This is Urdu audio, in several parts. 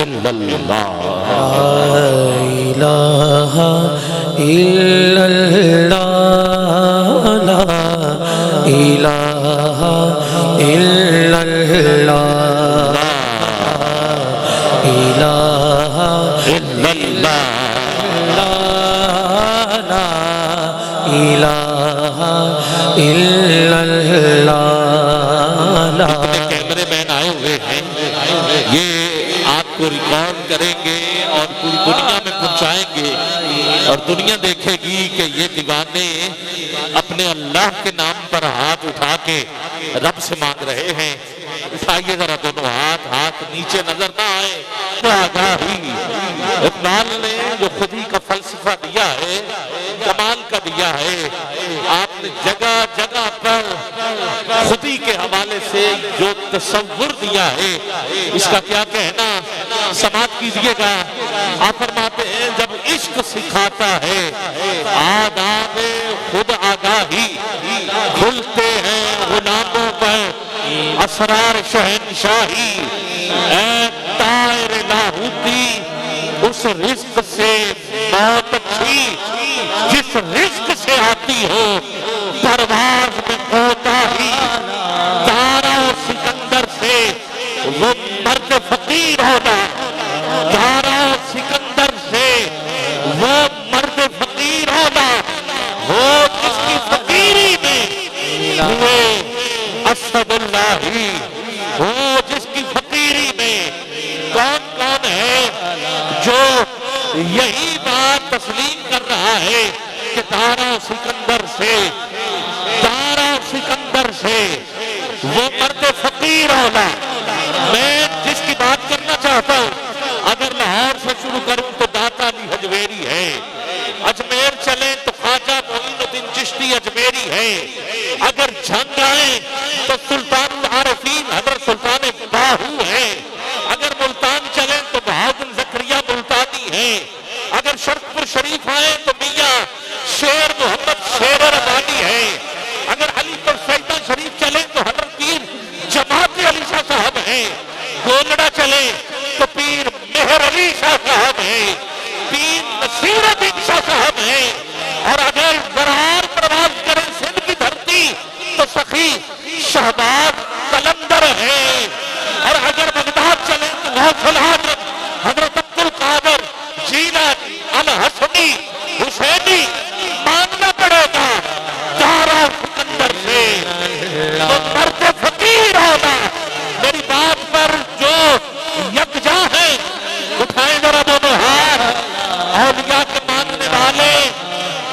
الا اللہ لا الہ الا اللہ لا الہ الا اللہ الہ الا اللہ لا الہ الا اللہ کیمرے مین آئے ہوئے ہیں، یہ آپ کو ریکارڈ کریں گے اور پوری دنیا میں پہنچائیں گے، اور دنیا دیکھے گی کہ یہ دیوانے اپنے اللہ کے نام پر ہاتھ اٹھا کے رب سے مانگ رہے ہیں۔ اٹھائیے ذرا دونوں ہاتھ نیچے نظر نہ آئے۔ آگاہی اقبال نے جو خودی کا فلسفہ دیا ہے، کمال کا دیا ہے، آپ نے جگہ جگہ پر خودی کے حوالے سے جو تصور دیا ہے، اس کا کیا کہنا، سماعت کیجئے گا۔ آپ فرماتے ہیں جب عشق سکھاتا ہے آداب خود آگاہی، کھلتے ہیں غلاموں پر اسرار شہنشاہی، اے طائر لاہوتی اس رزق سے موت اچھی، جس رزق سے آتی ہو پرواز میں کوتاہی، دارا و سکندر سے وہ مرد فقیر ہونا، دارا و سکندر سے وہ مرد فقیر ہونا، وہ جس کی فقیری میں ہوئے اسد اللہ، وہ جس کی فقیری میں کون کون ہے جو یہی بات تسلیم کر رہا ہے کہ دارا و سکندر سے وہ مرد فقیر ہونا۔ میں جس کی بات کرنا چاہتا ہوں، اگر لاہور سے شروع کروں تو داتا علی حجویری ہے، اجمیر چلیں تو خواجہ معین الدین چشتی اجمیری ہے، اگر جھنگ آئیں تو سلطان العارفین حضرت سلطان باہو ہے، اگر ملتان چلیں تو بہاؤدین زکریا ملتانی ہے، اگر شرقپور شریف آئیں تو میاں شیر محمد شیر ربانی ہے، اگر علی پور سیدہ شریف چلیں تو حضرت پیر جماعت علی شاہ صاحب ہیں، گولڑا چلیں تو پیر مہر علی شاہ صاحب ہیں، پیر نصیر الدین شاہ صاحب ہیں، اور اگر برار پرواز کریں سندھ کی دھرتی تو سخی شہباز قلندر ہیں، اور اگر بغداد چلیں تو غوث الحاجت حضرت عبد القادر جیلانی الحسنی حسینی ماننا پڑے گا۔ دارا سکندر سے تو مرد فقیر ہونا۔ میری بات پر جو یکجا ہے اٹھائیں ذرا دونوں ہاتھ۔ اولیاء کے ماننے والے،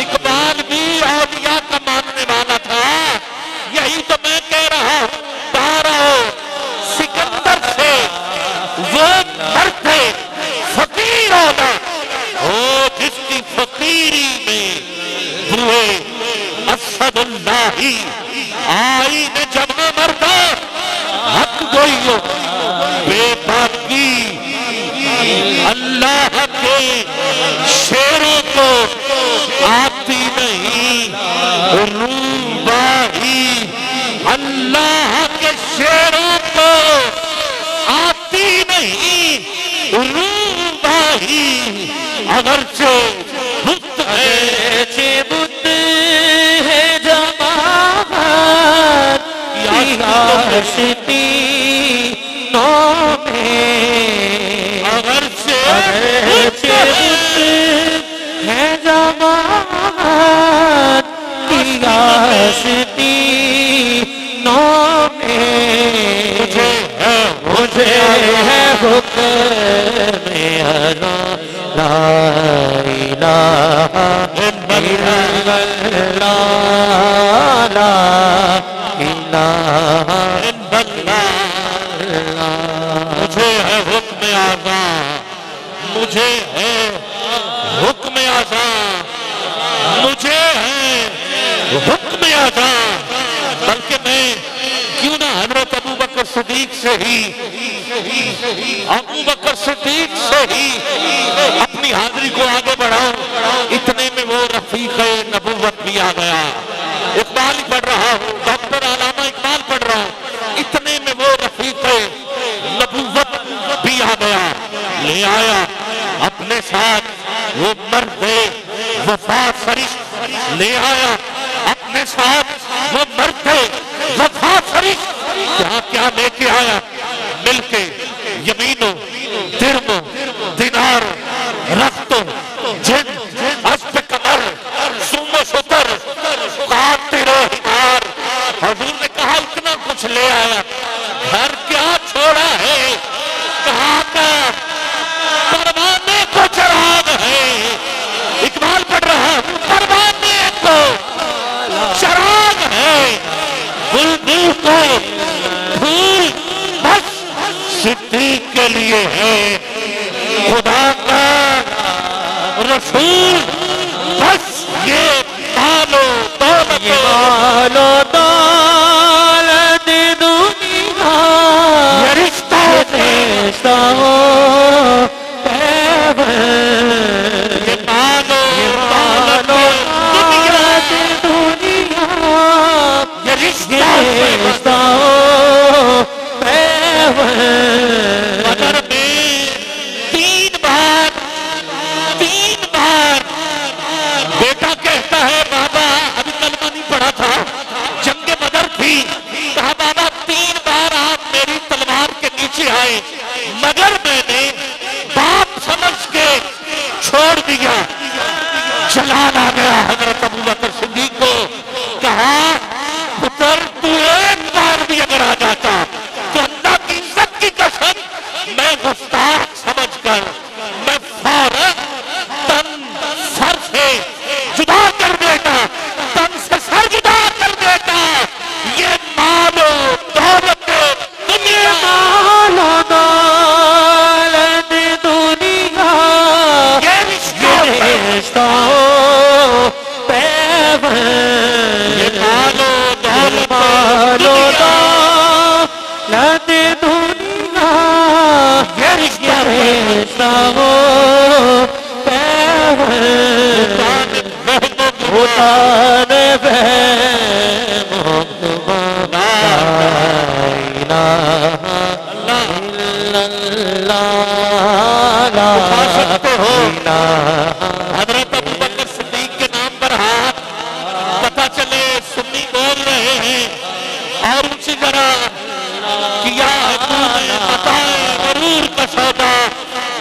اقبال بھی اولیاء کا ماننے والا تھا، یہی تو میں کہہ رہا ہوں۔ دارا سکندر سے وہ مرد فقیر ہونا، وہ جس کی فقیری میں ہوئے اسد اللہ، آئین جمع مردہ حق گوئیو بے باکی، اللہ کے شیروں کو آتی نہیں روباہی، اللہ کے شیروں کو آتی نہیں روباہی، اگرچہ بت ہے جماعت کی آشتینوں میں، اگرچہ بت ہے جماعت کی آشتینوں میں، مجھے ہے حکم اللہ، لا الہ الا اللہ، لا الہ الا اللہ، مجھے ہے حکم اعظم، مجھے ہے حکم اعظم، مجھے ہے حکم اعظم، بلکہ میں کیوں نہ حضرت ابوبکر صدیق سے ہی اپنی حاضری کو آگے بڑھاؤں۔ اتنے میں وہ رفیق نبوت بھی آ گیا۔ اقبال ہی پڑھ رہا ہوں، ڈاکٹر علامہ اقبال پڑھ رہا ہوں، اتنے میں وہ رفیق نبوت بھی آ گیا۔ لے آیا اپنے ساتھ وہ مرد وفا فرشت، لے آیا اپنے ساتھ وہ مرد وفا فرشت، کیا کیا لے کے آیا؟ مل کے یمینوں درموں دینار رختوں جن اسب کمر سوم و شتر قاطر و حمار۔ حضور نے کہا اتنا کچھ لے آیا، گھر کیا چھوڑا ہے؟ کہاں کا پروانے کو چراغ ہے، اقبال پڑھ رہا ہوں، پروانے کو چراغ ہے، بلبل کو پھول بس صدیق کے لیے ہے، خدا کا رسول بس یہ مالو دولت مالو دولت دنیا یہ رشتہ رشتہ ہو پیوند، یہ مالو دولت دنیا یہ رشتہ رشتہ ہو پیوند۔ بدر میں تین بار بیٹا کہتا ہے بابا، ابھی کلمہ نہیں پڑھا تھا، جنگ بدر تھی، کہا بابا 3 بار آپ میری تلوار کے نیچے آئے مگر میں نے باپ سمجھ کے چھوڑ دیا۔ جلال آ گیا حضرت ابوبکر صدیق کو، کہا پتر تو ایک بار بھی اگر آ جاتا تو اللہ کی عزت کی قسم میں گستاخ سمجھ کر میں فوراً تن سر سے جدا کر دیتا، تن سے سر جدا کر دیتا۔ یہ مال و دولت دنیا مالو دولت دنیا یہ رشتہ رشتہ ہو پیوند، یہ مال و دولت مالو دنیا دولت دنیا یہ رشتہ رشتہ ہو پیوند، بھوتان بہم لا الہ الا اللہ لا الہ۔ حضرت ابوبکر صدیق کے نام پر ہاتھ، پتہ چلے سنی بول رہے ہیں، اور اونچی ذرا کیا ہے تو نے بتائے غرور کا سودا،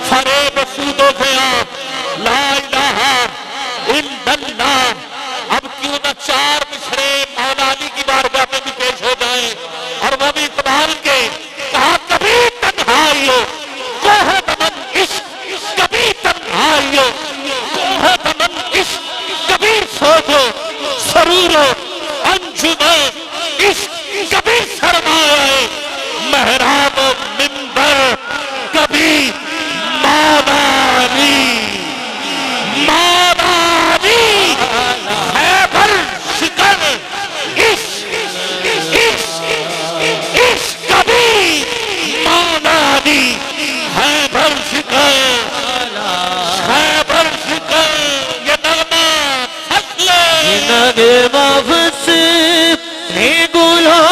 فریب سود و زیا، لا الہ الا اللہ۔ اب کیوں نہ 4 مصرے مولا علی کی بارگاہ میں بھی پیش ہو جائیں، اور وہ بھی اقبال کے، کہا کبھی تنہائیوں کوہ دمن عشق، کبھی تنہائیوں کوہ دمن عشق، کبھی سوچو سرور و انجمن عشق، کبھی سرمایہ محراب و منبر، کبھی مولا علی مولا علی خیبر شکن عشق عشق عشق، کبھی مولا علی خیبر شکن خیبر شکن۔ یہ نغمہ فصل نغمہ فصل گلو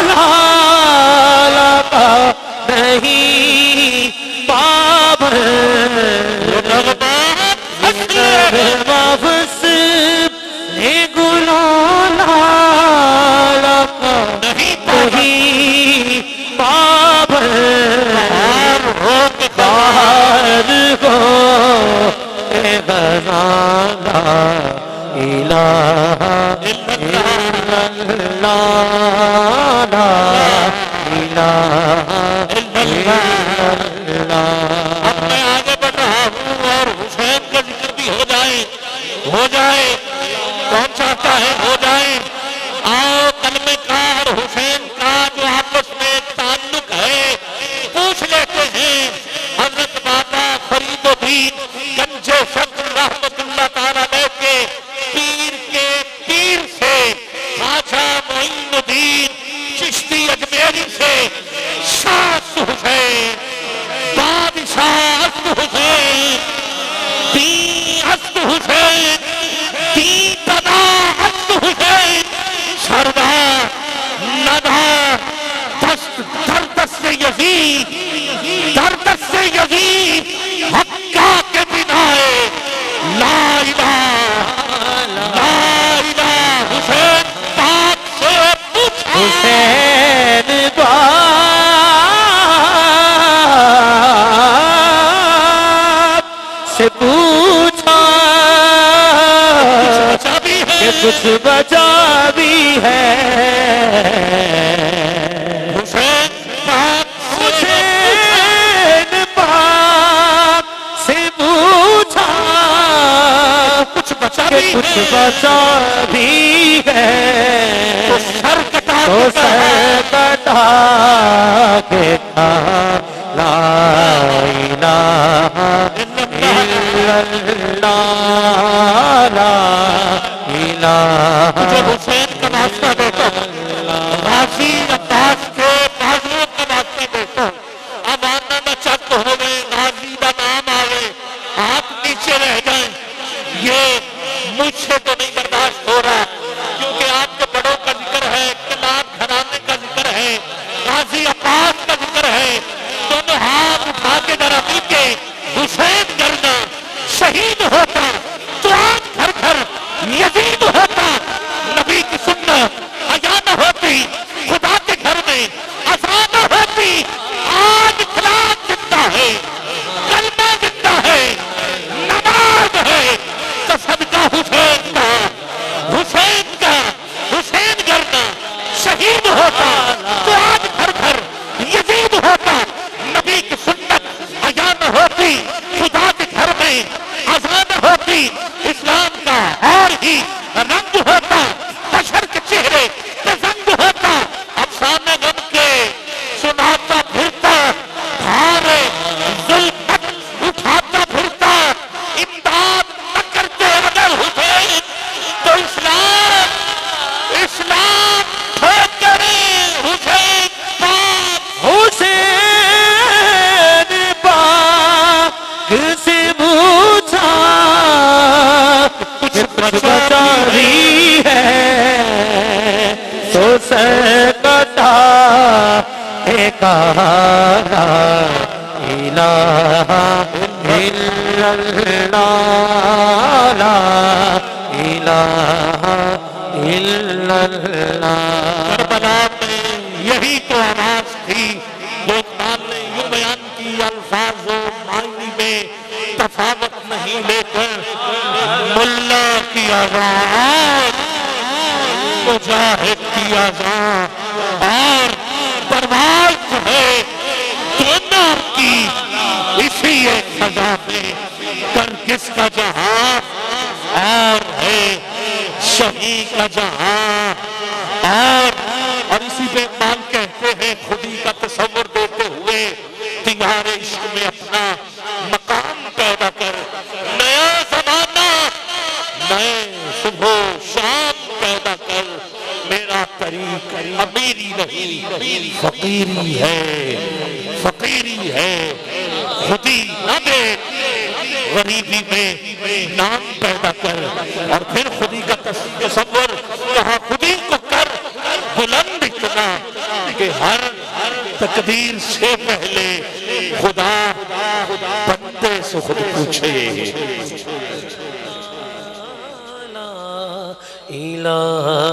لالا کا نہیں پابند، نغمہ فصل نغمہ فصل گلو لالا کا نہیں نہیں پابند، باہر ہو کے باہر کو اے غزال لا الہ الا اللہ لا الہ الا اللہ۔ اب میں آگے بڑھ رہا ہوں اور حسین کا ذکر بھی ہو جائے، کون چاہتا ہے ہو جائے؟ آؤ کلمے کا اور حسین کا جو آپس میں تعلق ہے پوچھ لیتے ہیں۔ حضرت بابا فرید الدین گنج شکر رحمت اللہ تعالیٰ علیہ کے پیر سے، خواجہ معین الدین چشتی اجمیری سے، شاہ حسین بادشاہ حسین حسین حسین سردار ندار دست در دست یزید کچھ بچا بھی ہے تو سر کٹا تو کے سر کٹا کے کہا لا الہ الا اللہ لا الہ مجھے حسین کا واسطہ دیتا ہوں، غازی عباس کے بازوؤں کا واسطہ دیتا ہوں، اب آنا نہ چک ہوئے غازی کا نام آوے ہاتھ نیچے رہ جائیں، یہ مجھ سے تو نہیں برداشت ہو رہا، کیونکہ آپ کے بڑوں کا ذکر ہے، کلاب گھرانے کا ذکر ہے، غازی عباس کا ذکر ہے، دونوں ہاتھ اٹھا کے ذرا مل کے حسین کرنا شہید ہوتا تو آج گھر گھر یزید ہوتا، نبی کی سنت حیا نہ ہوتی، خدا کے گھر میں اذان نہ ہوتی، آج اخلاق زندہ ہے، کلمہ زندہ ہے، نماز ہے، تو صدقہ حسین کا، حسین کا، حسین کرنا شہید ہوتا تو آج گھر گھر یزید ہوتا، نبی کی سنت حیا نہ ہوتی، خدا کے گھر میں اذان نہ ہوتی، اسلام کا اور ہی رنگ ہوتا، بشر کے چہرے پہ زنگ ہوتا، افسانے غم کے سناتا پھرتا، بھارے ظلمت اٹھاتا پھرتا، امداد نہ کرتے اگر حسین تو اسلام ٹھوک کرے حسین پاک حسین پاک سے پوچھا کچھ بچا بھی ہے تو سر کٹا کے کہا لا الہ الا اللہ لا الہ الا اللہ کربلا میں یہی تو آواز تھی، لوگ مان نے یوں بیان کی الفاظ و معنی میں تفاوت نہیں، لیکن ملا کی آواز، مجاہد کی آواز اور پرواز ہے دونوں کی اسی ایک سزا میں، کر کس کا جہاں اور ہے شہید کا جہاں، اور اسی پہ اقبال کہتے ہیں خودی کا تصور دیتے ہوئے تیار عشق میں اپنا مقام پیدا کر، نیا زمانہ نئے صبح و شام پیدا کر، میرا طریق امیری نہیں فقیری ہے، فقیری ہے، خودی نہ دے غریبی میں نام پیدا کر، اور پھر خودی کا تصور کہاں خودی کو کر بلند اتنا کہ ہر تقدیر سے پہلے خدا بندے سے خود پوچھے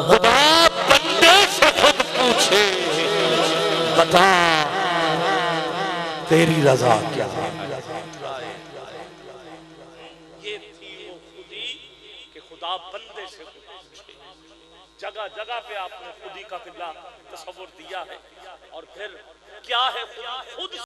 خدا بندے سے خود پوچھے بتا تیری رضا کیا ہے۔ یہ تھی وہ خودی کہ خدا بندے سے خود پوچھے، جگہ جگہ پہ آپ نے خودی کا قبلہ تصور دیا ہے، اور پھر کیا ہے خود